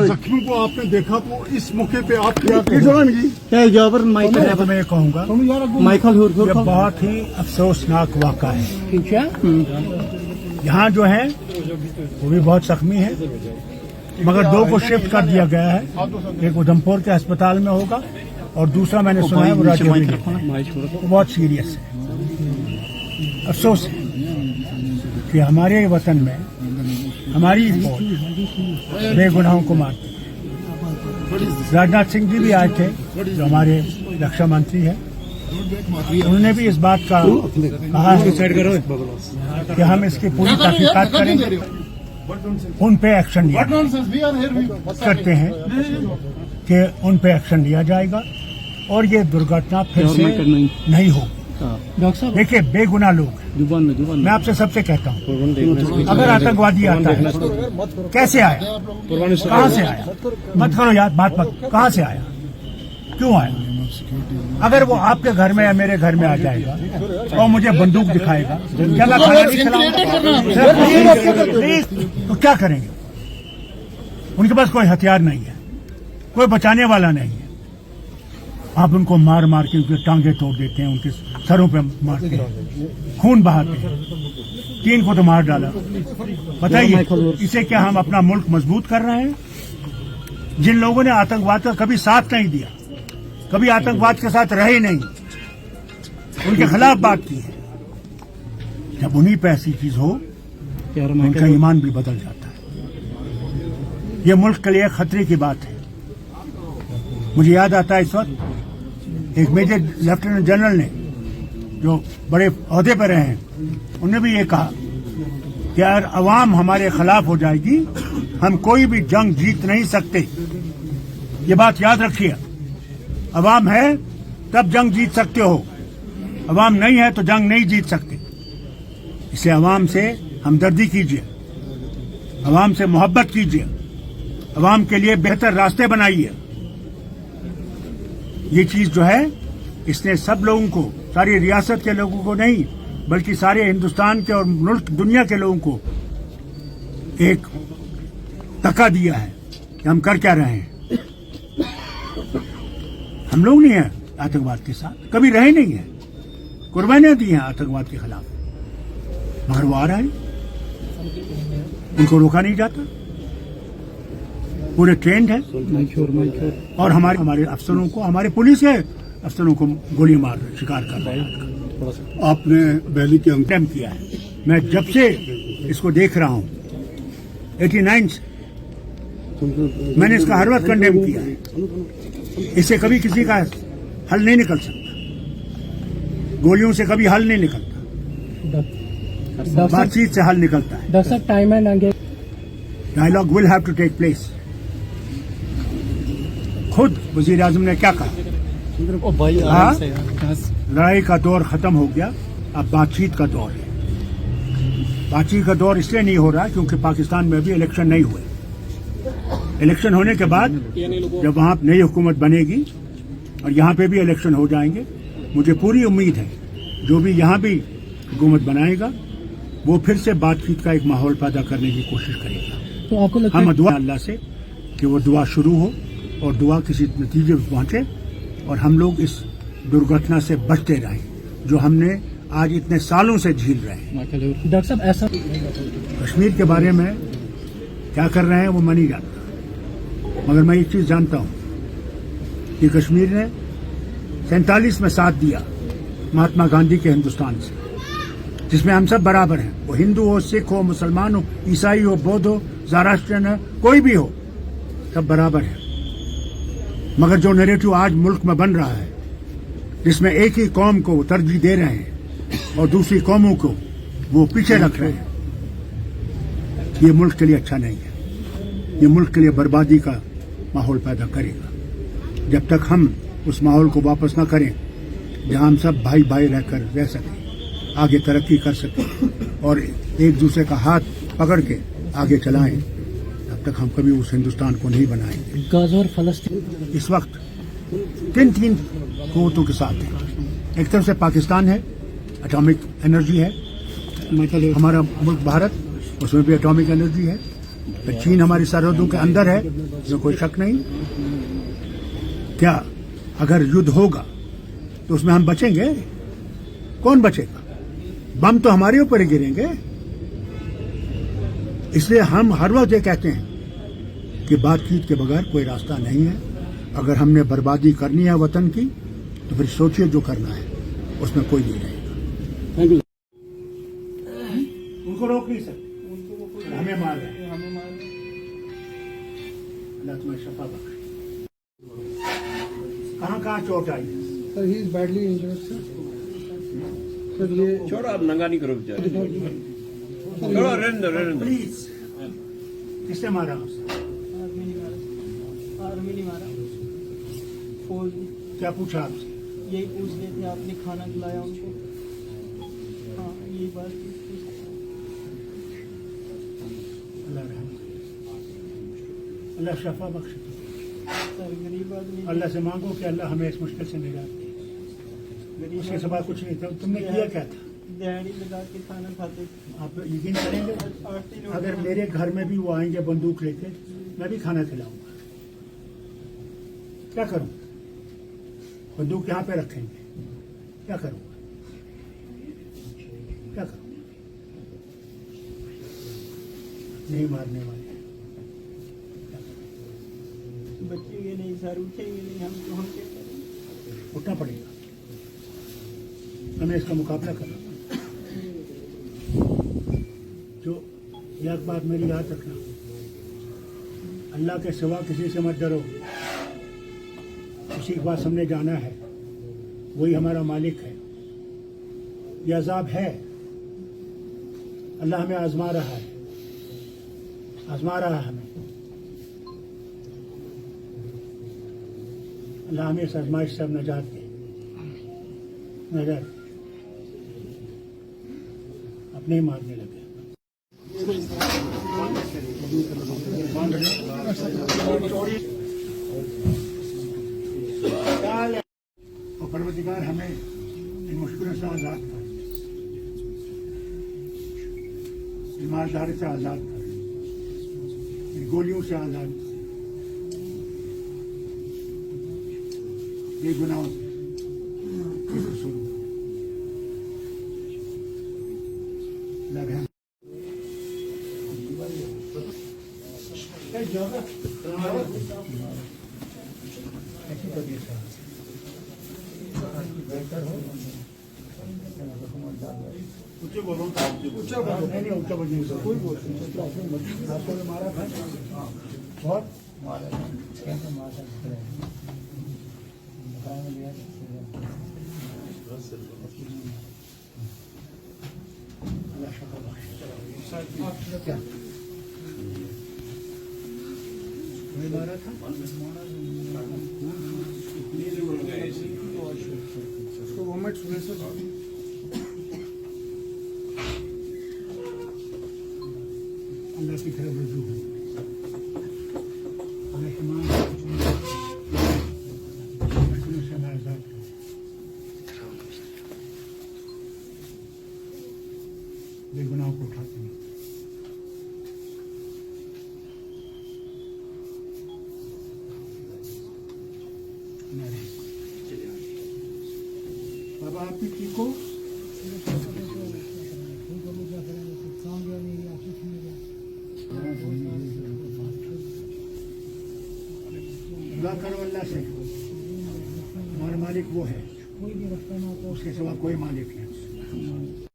जख्मी को आपने देखा तो इस मौके पे आप क्या मैं कहूँगा ये बहुत ही अफसोसनाक वाक़ा है। यहाँ जो है वो भी बहुत जख्मी है, मगर दो को शिफ्ट कर दिया गया है। एक उधमपुर के अस्पताल में होगा और दूसरा मैंने सुना है वो राजौरी में, वो बहुत सीरियस है। अफसोस है कि हमारे वतन में हमारी फौज बेगुनाहों को मारती है। राजनाथ सिंह जी भी आए थे जो हमारे रक्षा मंत्री हैं, उन्होंने भी इस बात का कहा है कि हम इसकी पूरी तहकीकात करेंगे, उन पे एक्शन लिया करते हैं कि उन पे एक्शन लिया जाएगा और ये दुर्घटना फिर से नहीं होगी। देखिए बेगुनाह लोग, मैं आपसे सबसे कहता हूँ, अगर आतंकवादी आता है कैसे आया, कहाँ से आया, मत करो याद बात मत, कहाँ से आया, क्यों आया? अगर वो आपके घर में या मेरे घर में आ जाएगा और मुझे बंदूक दिखाएगा, क्या मैं खाना नहीं खिलाऊंगा? तो क्या करेंगे? उनके पास कोई हथियार नहीं है, कोई बचाने वाला नहीं है। आप उनको मार मार के उनके टांगे तोड़ देते हैं, उनके सरों पे मारते हैं, खून बहाते हैं। 3 को तो मार डाला। बताइए इसे क्या हम अपना मुल्क मजबूत कर रहे हैं? जिन लोगों ने आतंकवाद का कभी साथ नहीं दिया, कभी आतंकवाद के साथ रहे नहीं, उनके खिलाफ बात की है, जब उन्हीं पे ऐसी चीज हो उनका ईमान भी बदल जाता है। ये मुल्क के लिए खतरे की बात है। मुझे याद आता है इस वक्त एक मेजर लेफ्टिनेंट जनरल ने जो बड़े ओहदे पर रहे हैं, उन्होंने भी ये कहा कि अगर अवाम हमारे खिलाफ हो जाएगी हम कोई भी जंग जीत नहीं सकते। ये बात याद रखिए, अवाम है तब जंग जीत सकते हो, अवाम नहीं है तो जंग नहीं जीत सकते। इसलिए अवाम से हमदर्दी कीजिए, अवाम से मोहब्बत कीजिए, अवाम के लिए बेहतर रास्ते बनाइए। ये चीज जो है इसने सब लोगों को, सारी रियासत के लोगों को नहीं बल्कि सारे हिंदुस्तान के और मुल्क दुनिया के लोगों को एक तका दिया है कि हम कर क्या रहे हैं। हम लोग नहीं हैं आतंकवाद के साथ, कभी रहे नहीं है, कुर्बानियां दी हैं आतंकवाद के खिलाफ, मगर वो आ रहा है, उनको रोका नहीं जाता, पूरे ट्रेंड है। और हमारे अफसरों को, हमारे पुलिस के अफसरों को गोली मार शिकार कर रहे हैं। आपने वैली के अंदर किया है। मैं जब से इसको देख रहा हूं 89 से मैंने इसका हर वक्त कंडेम किया है। इससे कभी किसी का हल नहीं निकल सकता, गोलियों से कभी हल नहीं निकलता, बातचीत से हल निकलता है। Dialogue will have to take place. खुद वजीर आजम ने क्या कहा, लड़ाई का दौर खत्म हो गया, अब बातचीत का दौर है। बातचीत का दौर इसलिए नहीं हो रहा क्योंकि पाकिस्तान में अभी इलेक्शन नहीं हुए। इलेक्शन होने के बाद जब वहां नई हुकूमत बनेगी और यहाँ पे भी इलेक्शन हो जाएंगे, मुझे पूरी उम्मीद है जो भी यहाँ भी हुकूमत बनाएगा वो फिर से बातचीत का एक माहौल पैदा करने की कोशिश करेगा। तो आपको लगता हम दुआ अल्लाह से कि वो दुआ शुरू हो और दुआ किसी नतीजे पर पहुंचे और हम लोग इस दुर्घटना से बचते रहें जो हमने आज इतने सालों से झेल रहे हैं। डॉक्टर साहब ऐसा कश्मीर के बारे में क्या कर रहे हैं वो मैं नहीं जानता, मगर मैं एक चीज जानता हूं कि कश्मीर ने 47 में साथ दिया महात्मा गांधी के हिंदुस्तान से, जिसमें हम सब बराबर हैं, वो हिंदू हो, सिख हो, मुसलमान हो, ईसाई हो, बौद्ध हो, ज़रास्ट्रियन हो, कोई भी हो, सब बराबर है। मगर जो नैरेटिव आज मुल्क में बन रहा है जिसमें एक ही कौम को तरजीह दे रहे हैं और दूसरी कौमों को वो पीछे रख रहे हैं, ये मुल्क के लिए अच्छा नहीं है। ये मुल्क के लिए बर्बादी का माहौल पैदा करेगा। जब तक हम उस माहौल को वापस ना करें जहां हम सब भाई भाई रहकर रह सकें, आगे तरक्की कर सकें और एक दूसरे का हाथ पकड़ के आगे चलाएं, तब तक हम कभी उस हिंदुस्तान को नहीं बनाएंगे। गाज़ा और फलस्तीन इस वक्त तीन कुव्वतों के साथ है। एक तरफ से पाकिस्तान है, एटॉमिक एनर्जी है, हमारा मुल्क भारत, उसमें भी एटॉमिक एनर्जी है। तो चीन हमारी सरहदों के अंदर है, इसमें कोई शक नहीं। क्या अगर युद्ध होगा तो उसमें हम बचेंगे? कौन बचेगा? बम तो हमारे ऊपर ही गिरेंगे। इसलिए हम हर वक्त ये कहते हैं कि बातचीत के बगैर कोई रास्ता नहीं है। अगर हमने बर्बादी करनी है वतन की तो फिर सोचिए जो करना है, उसमें कोई नहीं रहेगा। Thank you. उनको रोक नहीं सकते, हमें मार रहे हैं। अल्लाह तुम्हें शफा बख्शे। कहाँ कहाँ चोट आई? Sir he is badly injured sir ये छोड़ो, आप नंगा नहीं करो बेचारे। छोड़ो, रहने दो। प्लीज। किसने मारा उसे? आर्मी नहीं मारा, फौज ने। क्या पूछा आपसे? यही पूछ रहे थे आपने खाना खिलाया उनको। हाँ, यही बात थी। अल्लाह रहम करे। अल्लाह शफा बख्शे। सर गरीब आदमी, अल्लाह से मांगो कि अल्लाह हमें इस मुश्किल से निजात दे। गरीब उसके सिवा कुछ नहीं था। तुमने किया क्या था? दिहाड़ी लगा के खाना खाते थे। आप यकीन करेंगे, 8 दिन अगर मेरे घर में भी वो आएंगे बंदूक लेके, मैं भी खाना खिलाऊंगा। क्या करूं? बंदूक यहाँ पे रखेंगे, क्या करूंगा? क्या करूं? नहीं मारने वाले बचेंगे नहीं सर, उठेंगे नहीं हम, तो हम क्या करें? उठना पड़ेगा, हमें इसका मुकाबला करना पड़ेगा। जो एक बात मेरी याद रखना, अल्लाह के सिवा किसी से मत डरो। उसी के पास हमने जाना है, वही हमारा मालिक है। यह अजाब है, अल्लाह हमें आजमा रहा है, आजमा रहा है हमें। अल्लाह हमें इस आजमाइश से नजात दे। मगर अपने ही मारने लगे। और परवरदिगार हमें इन मुश्किलों से आजाद कर, ईमानदारी से आजाद कर, इन गोलियों से आजाद कर, ये गुनाहों से, ये कसूर लगे। ऐसी तबीयत है, बेहतर हो। ऊंचे बोलो, ऊंचा बोलो। नहीं ऊंचा बोलिए सर, कोई बोल आपको मारा था बहुत मारा था। क्या मारा था? उसको वोमिट सुने से अल्लाह की तरफ रुजू हो। हमें तमाम मुश्किलों से आजाद करो। बेगुनाहों को उठाते नहीं। बाबा आप भी ठीक हो? दुआ करो अल्लाह से, हमारा मालिक वो है, उसके सिवा कोई मालिक नहीं।